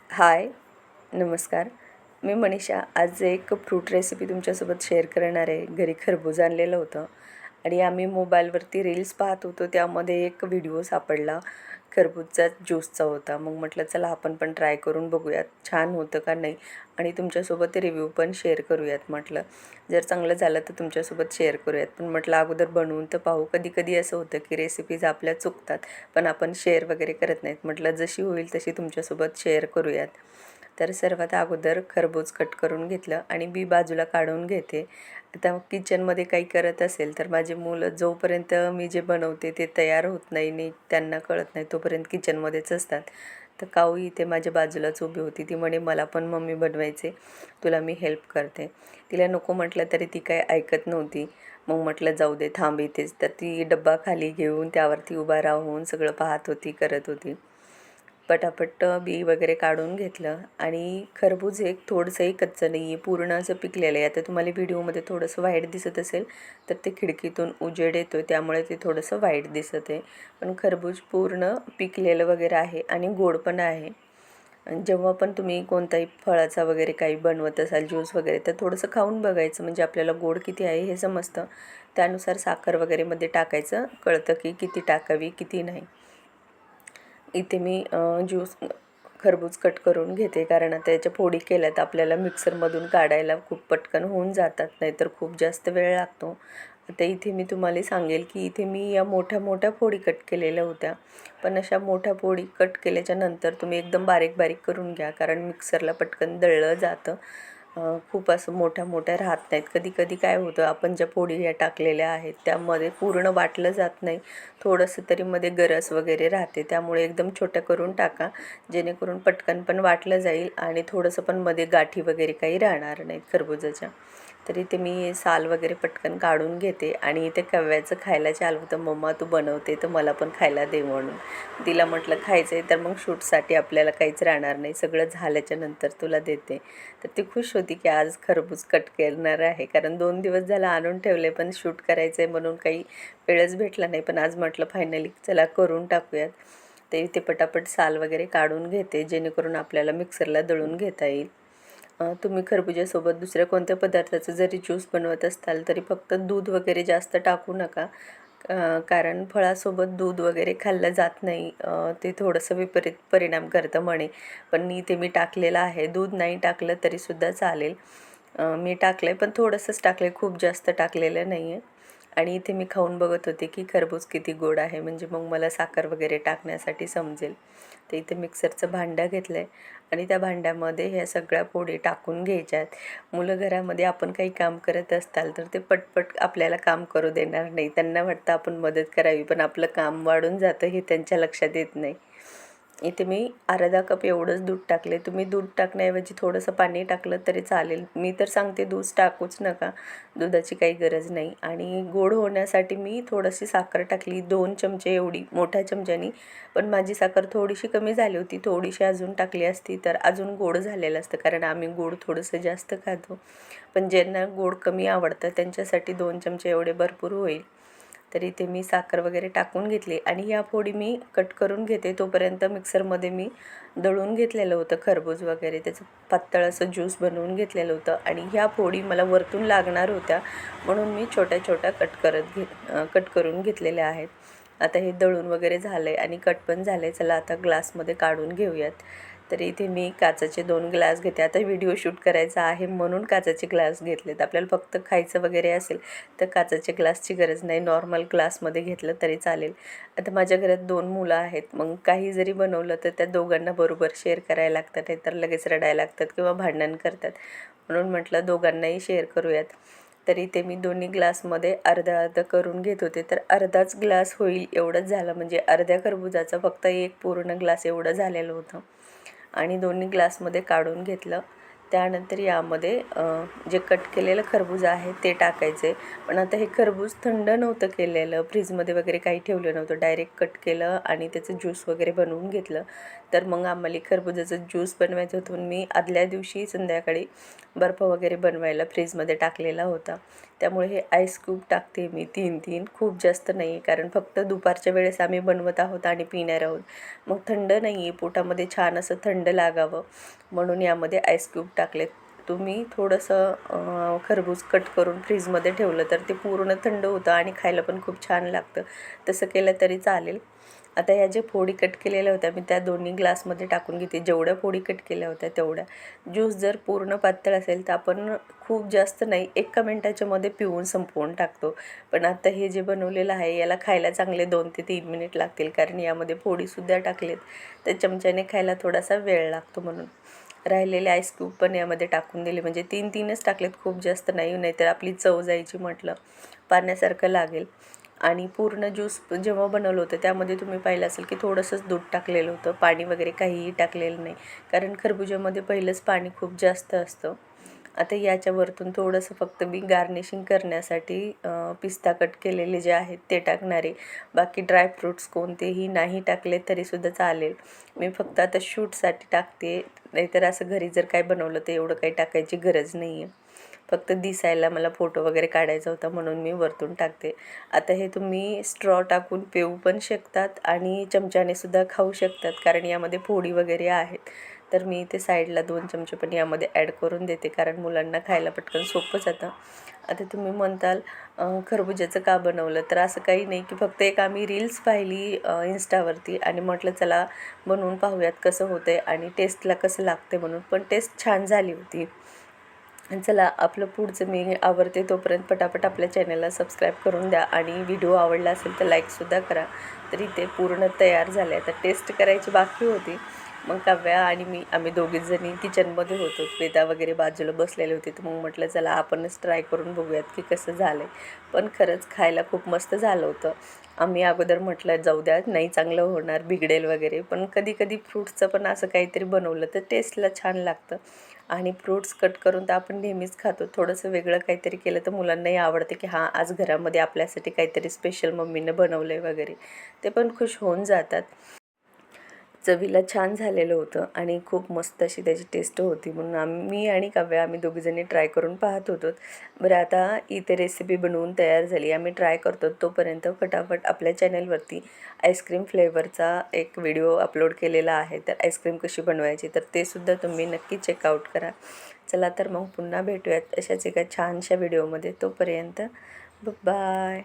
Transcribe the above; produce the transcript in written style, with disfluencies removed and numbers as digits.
हाय, नमस्कार. मी मनीषा. आज एक फ्रूट रेसिपी तुमच्यासोबत शेअर करणार आहे. घरी खरबूज आणलेलं होतं आणि आम्ही मोबाईलवरती रील्स पाहत होतो. त्यामध्ये एक व्हिडिओ सापडला, खरबूजचा ज्यूसचा होता. मग म्हटलं चला आपण पण ट्राय करून बघूयात, छान होतं का नाही आणि तुमच्यासोबत रिव्ह्यू पण शेअर करूयात म्हटलं. जर चांगलं झालं तर तुमच्यासोबत शेअर करूयात. पण म्हटलं अगोदर बनवून तर पाहू. कधी-कधी असं होतं की रेसिपीज आपल्या चुकतात, पण आपण शेअर वगैरे करत नाहीत. म्हटलं जशी होईल तशी तुमच्यासोबत शेअर करूयात. तर सर्वात अगोदर खरबूज कट करून घेतलं आणि बी बाजूला काढून घेते. आता किचनमध्ये काही करत असेल तर माझी मुलं जोपर्यंत मी जे बनवते ते तयार होत नाही त्यांना कळत नाही तोपर्यंत किचनमध्येच असतात. तर काऊ इथे माझ्या बाजूलाच उभी होती. ती म्हणे मला पण मम्मी बनवायचे, तुला मी हेल्प करते. तिला नको म्हटलं तरी ती काय ऐकत नव्हती. मग म्हटलं जाऊ दे, थांब इथेच. तर ती डब्बा खाली घेऊन त्यावरती उभा राहून सगळं पाहत होती, करत होती. पटापट बी वगैरे काढून घेतलं आणि खरबूज एक थोडंसंही कच्चं नाही आहे, पूर्ण असं पिकलेलं आहे. आता तुम्हाला व्हिडिओमध्ये थोडंसं व्हाईट दिसत असेल तर ते खिडकीतून उजेड येतो त्यामुळे ते थोडंसं व्हाईट दिसत आहे. पण खरबूज पूर्ण पिकलेलं वगैरे आहे आणि गोड पण आहे. आणि जेव्हा पण तुम्ही कोणताही फळाचा वगैरे काही बनवत असाल ज्यूस वगैरे तर थोडंसं खाऊन बघायचं, म्हणजे आपल्याला गोड किती आहे हे समजतं. त्यानुसार साखर वगैरेमध्ये टाकायचं, कळतं की किती टाकावी किती नाही. इथे मी ज्यूस खरबूज कट करून घेते, कारण आता याच्या फोडी केल्या तर आपल्याला मिक्सरमधून काढायला खूप पटकन होऊन जातात, नाहीतर खूप जास्त वेळ लागतो. आता इथे मी तुम्हाला सांगेल की इथे मी या मोठ्या मोठ्या फोडी कट केलेल्या होत्या. पण अशा मोठ्या फोडी कट केल्याच्या नंतर तुम्ही एकदम बारीक बारीक करून घ्या, कारण मिक्सरला पटकन दळलं जातं. खूप असं मोठ्या मोठ्या राहत नाहीत. कधी कधी काय होतं, आपण ज्या फोडी ह्या टाकलेल्या आहेत त्यामध्ये पूर्ण वाटलं जात नाही, थोडंसं तरी मध्ये गरज वगैरे राहते. त्यामुळे एकदम छोट्या करून टाका, जेणेकरून पटकन पण वाटलं जाईल आणि थोडंसं पण मध्ये गाठी वगैरे काही राहणार नाहीत खरबुजाच्या. तर इथे मी साल वगैरे पटकन काढून घेते आणि इथे कव्याचं खायला चालू होतं. मम्मा तू बनवते तर मला पण खायला दे म्हणून. तिला म्हटलं खायचं आहे तर मग शूटसाठी आपल्याला काहीच राहणार नाही, सगळं झाल्याच्या नंतर तुला देते. तर ती खुश होती की आज खरबूज कट करणार आहे, कारण 2 दिवस झाला आणून ठेवले पण शूट करायचं आहे म्हणून काही वेळच भेटला नाही. पण आज म्हटलं फायनली चला करून टाकूयात. ते इथे पटापट साल वगैरे काढून घेते, जेणेकरून आपल्याला मिक्सरला दळून घेता येईल. तुम्ही खरबुजासोबत दुसऱ्या कोणत्या पदार्थाचं जरी ज्यूस बनवत असताल तरी फक्त दूध वगैरे जास्त टाकू नका. कारण फळासोबत दूध वगैरे खाल्लं जात नाही, ते थोडंसं विपरीत परिणाम करतं म्हणे. पण इथे मी टाकलेलं आहे, दूध नाही टाकलं तरीसुद्धा चालेल. मी टाकलं आहे पण थोडंसंच टाकलं आहे, खूप जास्त टाकलेलं नाही आहे. आणि इथे मी खाऊन बघत होते की खरबूज किती गोड आहे, म्हणजे मग मला साखर वगैरे टाकण्यासाठी समजेल. तर इथे मिक्सरचं भांडं घेतलं आहे आणि त्या भांड्यामध्ये ह्या सगळ्या फोडी टाकून घ्यायच्या आहेत. मुलं घरामध्ये आपण काही काम करत असताल तर ते पटपट आपल्याला काम करू देणार नाही. त्यांना वाटतं आपण मदत करावी, पण आपलं काम वाढून जातं हे त्यांच्या लक्षात येत नाही. इथे मी अर्धा कप एवढंच दूध टाकले. तुम्ही दूध टाकण्याऐवजी थोडंसं पाणी टाकलं तरी चालेल. मी तर सांगते दूध टाकूच नका, दुधाची काही गरज नाही. आणि गोड होण्यासाठी मी थोडीशी साखर टाकली, 2 चमचे एवढी मोठ्या चमच्यानी. पण माझी साखर थोडीशी कमी झाली होती, थोडीशी अजून टाकली असती तर अजून गोड झालेलं असतं, कारण आम्ही गोड थोडंसं जास्त खातो. पण ज्यांना गोड कमी आवडतं त्यांच्यासाठी 2 चमचे एवढे भरपूर होईल. तर इथे मी साखर वगैरे टाकून घेतली आणि या फोडी मी कट करून घेते. तोपर्यंत मिक्सरमध्ये मी दळून घेतलेलं होतं खरबूज वगैरे, त्याचं पातळ असं ज्यूस बनवून घेतलेलं होतं. आणि ह्या फोडी मला वरतून लागणार होत्या म्हणून मी छोट्या छोट्या कट करून घेतलेल्या आहेत. आता हे दळून वगैरे झालं आहे आणि कट पण झालं आहे. चला आता ग्लासमध्ये काढून घेऊयात. तर इथे मी काचेचे 2 ग्लास घेते. आता व्हिडिओ शूट करायचा आहे म्हणून काचेचे ग्लास घेतलेत. आपल्याला फक्त खायचं वगैरे असेल तर काचेच्या ग्लासची गरज नाही, नॉर्मल ग्लासमध्ये घेतलं तरी चालेल. आता माझ्या घरात 2 मुलं आहेत, मग काही जरी बनवलं तर त्या दोघांना बरोबर शेअर करायला लागतं, नाहीतर लगेच रडायला लागतात किंवा भांडण करतात. म्हणून म्हटलं दोघांनाही शेअर करूयात. तर इथे मी दोन्ही ग्लासमध्ये अर्धा अर्धा करून घेत होते, तर अर्धाच ग्लास होईल एवढंच झालं, म्हणजे अर्ध्या खरबुजाचा फक्त एक पूर्ण ग्लास एवढं झालेलं होतं. आणि दोन्ही ग्लासमध्ये काढून घेतलं. त्यानंतर यामध्ये जे कट केलेलं खरबूज आहे ते टाकायचे. पण आता हे खरबूज थंड नव्हतं केलेलं, फ्रीजमध्ये वगैरे काही ठेवलं नव्हतं, डायरेक्ट कट केलं आणि त्याचं ज्यूस वगैरे बनवून घेतलं. तर मग आम्हाला खरबुजाचं ज्यूस बनवायचं होतं, मी आदल्या दिवशी संध्याकाळी बर्फ वगैरे बनवायला फ्रीजमध्ये टाकलेला होता. त्यामुळे हे आईस क्यूब टाकते मी 3-3, खूप जास्त नाही, कारण फक्त दुपारच्या वेळेस आम्ही बनवत आहोत आणि पिणार आहोत. मग थंड नाही आहे, पोटामध्ये छान असं थंड लागावं म्हणून यामध्ये आईस क्यूब टाकलेत. तुम्ही थोडंसं खरबूज कट करून फ्रीजमध्ये ठेवलं तर ते पूर्ण थंड होतं आणि खायला पण खूप छान लागतं. तसं केलं तरी चालेल. आता ह्या ज्या फोडी कट केलेल्या होत्या मी त्या दोन्ही ग्लासमध्ये टाकून घेते. जेवढ्या फोडी कट केल्या होत्या तेवढ्या. ज्यूस जर पूर्ण पातळ असेल तर आपण खूप जास्त नाही, 1 मिनिटाच्या मध्ये पिऊन संपवून टाकतो. पण आता हे जे बनवलेलं आहे याला खायला चांगले 2 ते 3 मिनिट लागतील, कारण यामध्ये फोडीसुद्धा टाकलेत. तर चमच्याने खायला थोडासा वेळ लागतो म्हणून. राहिलेले आईस क्यूब पण यामध्ये टाकून दिले, म्हणजे 3-3च टाकलेत, खूप जास्त नाही, नाहीतर आपली चव जायची म्हटलं पाण्यासारखं लागेल. आणि पूर्ण ज्यूस जेव्हा बनवलं होतं त्यामध्ये तुम्ही पाहिलं असेल की थोडंसंच दूध टाकलेलं होतं, पाणी वगैरे काहीही टाकलेलं नाही, कारण खरबुजामध्ये पहिलंच पाणी खूप जास्त असतं. आता याच्या वरतून थोडंसं फक्त मी गार्निशिंग करण्यासाठी पिस्ता कट केलेले जे आहेत ते टाकणारे. बाकी ड्रायफ्रूट्स कोणतेही नाही टाकले तरीसुद्धा चालेल. मी फक्त आता शूटसाठी टाकते, नाहीतर असं घरी जर काय बनवलं तर एवढं काही टाकायची गरज नाही आहे. फक्त दिसायला मला फोटो वगैरे काढायचा होता म्हणून मी वरतून टाकते. आता हे तुम्ही स्ट्रॉ टाकून पिऊ पण शकतात आणि चमच्याने सुद्धा खाऊ शकतात, कारण यामध्ये फोडी वगैरे आहेत. तर मी इथे साईडला 2 चमचे पण यामध्ये ॲड करून देते, कारण मुलांना खायला पटकन सोपं जातं. आता तुम्ही म्हणताल खरबुजाचं का बनवलं? तर असं काही नाही, की फक्त एक आम्ही रील्स पाहिली इन्स्टावरती आणि म्हटलं चला बनवून पाहूयात कसं होतंय आणि टेस्टला कसं लागते म्हणून. पण टेस्ट छान झाली होती. आणि चला आपलं पुढचं मी आवरते तोपर्यंत पटापट आपल्या चॅनलला सबस्क्राईब करून द्या आणि व्हिडिओ आवडला असेल तर लाईकसुद्धा करा. तर इथे पूर्ण तयार झाले. आता टेस्ट करायची बाकी होती. मग काव्या आणि मी आम्ही दोघीच जणी किचनमध्ये होतो. वेदा वगैरे बाजूला बसलेले होते. तर मग म्हटलं चला आपणच ट्राय करून बघूयात की कसं झालं आहे. पण खरंच खायला खूप मस्त झालं होतं. आम्ही अगोदर म्हटलं जाऊ द्या नाही चांगलं होणार, बिघडेल वगैरे. पण कधी-कधी फ्रूट्सचं पण असं काहीतरी बनवलं तर टेस्टला छान लागतं. आणि फ्रूट्स कट करून तर आपण नेहमीच खातो. थोडंसं वेगळं काहीतरी केलं तर मुलांनाही आवडतं, की हां आज घरामध्ये आपल्यासाठी काहीतरी स्पेशल मम्मीनं बनवलं आहे वगैरे. ते पण खुश होऊन जातात. चवीला छान झालेलं होतं आणि खूप मस्त अशी त्याची टेस्ट होती, म्हणून मी आणि काव्या आम्ही दोघीजणी ट्राय करून पाहत होतो. बरं आता इथे रेसिपी बनवून तयार झाली, आम्ही ट्राय करतो तोपर्यंत फटाफट आपल्या चॅनलवरती आईस्क्रीम फ्लेवरचा एक व्हिडिओ अपलोड केलेला आहे. तर आईस्क्रीम कशी बनवायची तर ते सुद्धा तुम्ही नक्की चेकआउट करा. चला तर मग पुन्हा भेटूयात अशाच एका छानशा व्हिडिओमध्ये. तोपर्यंत बाय.